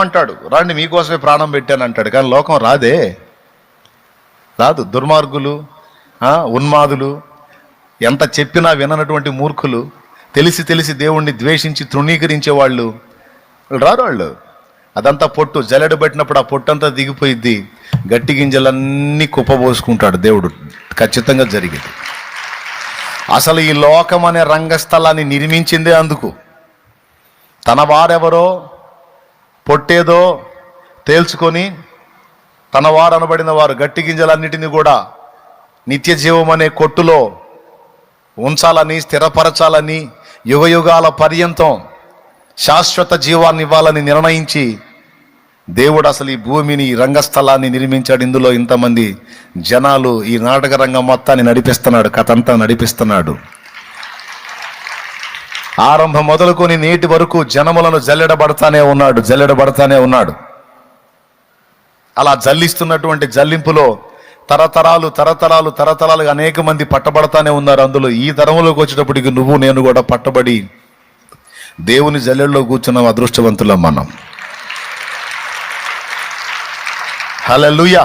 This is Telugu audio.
అంటాడు, రండి మీకోసమే ప్రాణం పెట్టాను అంటాడు. కానీ లోకం రాదు. దుర్మార్గులు, ఉన్మాదులు, ఎంత చెప్పినా విననటువంటి మూర్ఖులు, తెలిసి దేవుణ్ణి ద్వేషించి తృణీకరించే వాళ్ళు రారు. అదంతా పొట్టు, జల్లెడ పెట్టినప్పుడు ఆ పొట్టంతా దిగిపోయిద్ది, గట్టి గింజలన్నీ కుప్పబోసుకుంటాడు దేవుడు. ఖచ్చితంగా జరిగేది. అసలు ఈ లోకం అనే రంగస్థలాన్ని నిర్మించిందే అందుకు. తన వారెవరో పొట్టేదో తేల్చుకొని తన వారు అనబడిన వారు గట్టి గింజలన్నిటినీ కూడా నిత్య జీవం అనే కొట్టులో ఉంచాలని, స్థిరపరచాలని, యుగయుగాల పర్యంతం శాశ్వత జీవాన్ని ఇవ్వాలని నిర్ణయించి దేవుడు అసలు ఈ భూమిని, ఈ రంగస్థలాన్ని నిర్మించాడు. ఇందులో ఇంతమంది జనాలు ఈ నాటక రంగం మొత్తాన్ని నడిపిస్తున్నాడు, కథ అంతా నడిపిస్తున్నాడు. ఆరంభం మొదలుకొని నేటి వరకు జనములను జల్లెడబడతానే ఉన్నాడు. అలా జల్లిస్తున్నటువంటి జల్లింపులో తరతరాలు అనేక మంది పట్టబడతానే ఉన్నారు. అందులో ఈ తరములోకి వచ్చేటప్పటికి నువ్వు నేను కూడా పట్టబడి దేవుని జల్లెడలో కూర్చున్న అదృష్టవంతులం మనం. హల్లెలూయా.